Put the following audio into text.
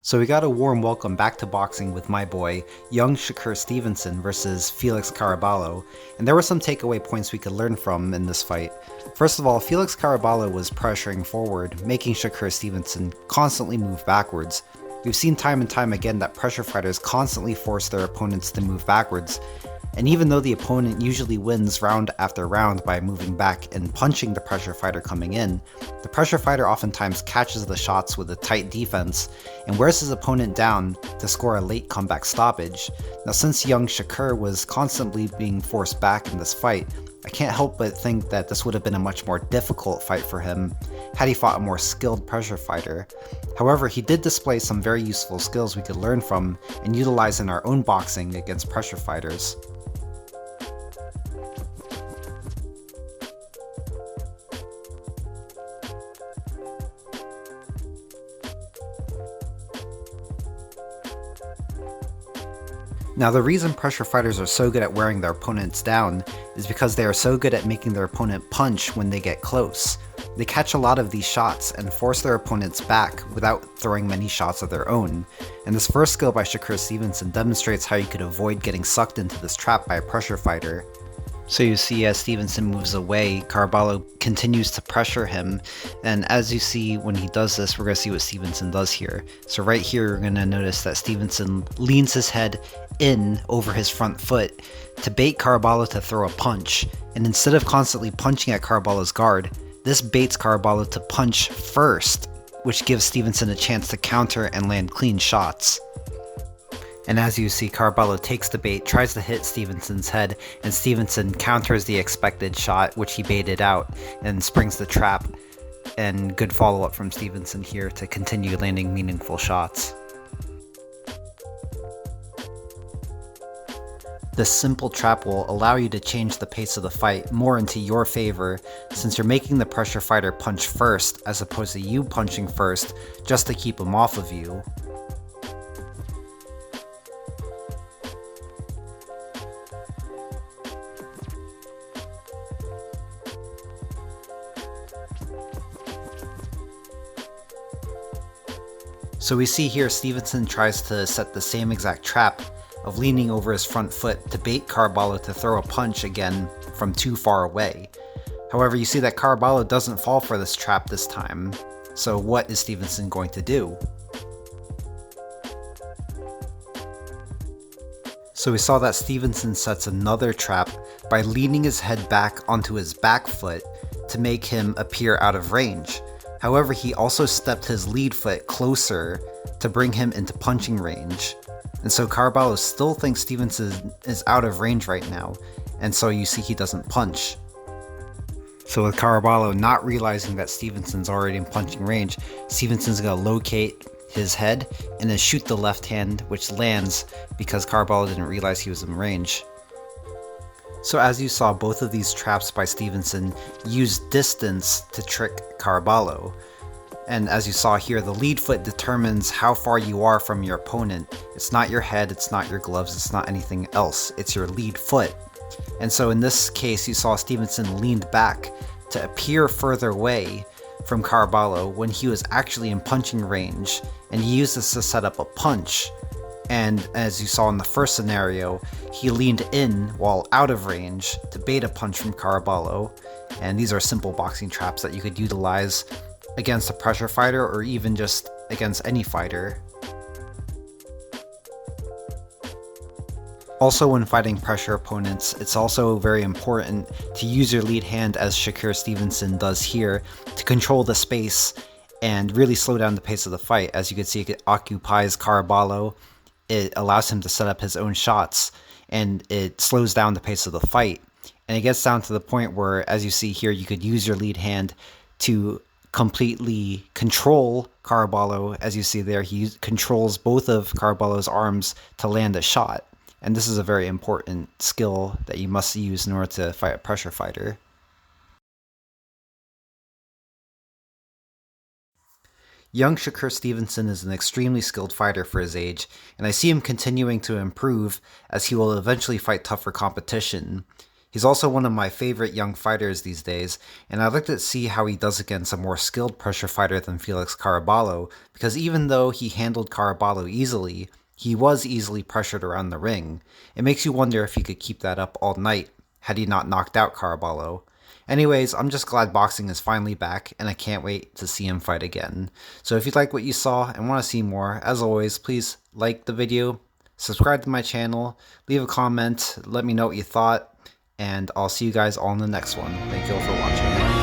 So we got a warm welcome back to boxing with my boy, young Shakur Stevenson versus Felix Caraballo, and there were some takeaway points we could learn from in this fight. First of all, Felix Caraballo was pressuring forward, making Shakur Stevenson constantly move backwards. We've seen time and time again that pressure fighters constantly force their opponents to move backwards, and even though the opponent usually wins round after round by moving back and punching the pressure fighter coming in, the pressure fighter oftentimes catches the shots with a tight defense and wears his opponent down to score a late comeback stoppage. Now, since young Shakur was constantly being forced back in this fight, I can't help but think that this would have been a much more difficult fight for him had he fought a more skilled pressure fighter. However, he did display some very useful skills we could learn from and utilize in our own boxing against pressure fighters. Now, the reason pressure fighters are so good at wearing their opponents down is because they are so good at making their opponent punch when they get close. They catch a lot of these shots and force their opponents back without throwing many shots of their own. And this first skill by Shakur Stevenson demonstrates how you could avoid getting sucked into this trap by a pressure fighter. So you see as Stevenson moves away, Caraballo continues to pressure him, and as you see when he does this, we're going to see what Stevenson does here. So right here, you're going to notice that Stevenson leans his head in over his front foot to bait Caraballo to throw a punch, and instead of constantly punching at Caraballo's guard, this baits Caraballo to punch first, which gives Stevenson a chance to counter and land clean shots. And as you see, Caraballo takes the bait, tries to hit Stevenson's head, and Stevenson counters the expected shot, which he baited out, and springs the trap. And good follow-up from Stevenson here to continue landing meaningful shots. This simple trap will allow you to change the pace of the fight more into your favor, since you're making the pressure fighter punch first, as opposed to you punching first, just to keep him off of you. So we see here Stevenson tries to set the same exact trap of leaning over his front foot to bait Caraballo to throw a punch again from too far away. However, you see that Caraballo doesn't fall for this trap this time. So what is Stevenson going to do? So we saw that Stevenson sets another trap by leaning his head back onto his back foot to make him appear out of range. However, he also stepped his lead foot closer to bring him into punching range. And so Caraballo still thinks Stevenson is out of range right now, and so you see he doesn't punch. So with Caraballo not realizing that Stevenson's already in punching range, Stevenson's going to locate his head and then shoot the left hand, which lands because Caraballo didn't realize he was in range. So as you saw, both of these traps by Stevenson use distance to trick Caraballo. And as you saw here, the lead foot determines how far you are from your opponent. It's not your head, it's not your gloves, it's not anything else, it's your lead foot. And so in this case, you saw Stevenson leaned back to appear further away from Caraballo when he was actually in punching range, and he used this to set up a punch. And as you saw in the first scenario, he leaned in while out of range to bait a punch from Caraballo. And these are simple boxing traps that you could utilize against a pressure fighter or even just against any fighter. Also, when fighting pressure opponents, it's also very important to use your lead hand, as Shakur Stevenson does here, to control the space and really slow down the pace of the fight. As you can see, it occupies Caraballo. It allows him to set up his own shots, and it slows down the pace of the fight. And it gets down to the point where, as you see here, you could use your lead hand to completely control Caraballo. As you see there, he controls both of Caraballo's arms to land a shot. And this is a very important skill that you must use in order to fight a pressure fighter. Young Shakur Stevenson is an extremely skilled fighter for his age, and I see him continuing to improve as he will eventually fight tougher competition. He's also one of my favorite young fighters these days, and I'd like to see how he does against a more skilled pressure fighter than Felix Caraballo, because even though he handled Caraballo easily, he was easily pressured around the ring. It makes you wonder if he could keep that up all night, had he not knocked out Caraballo. Anyways, I'm just glad boxing is finally back, and I can't wait to see him fight again. So if you like what you saw and want to see more, as always, please like the video, subscribe to my channel, leave a comment, let me know what you thought, and I'll see you guys all in the next one. Thank you all for watching.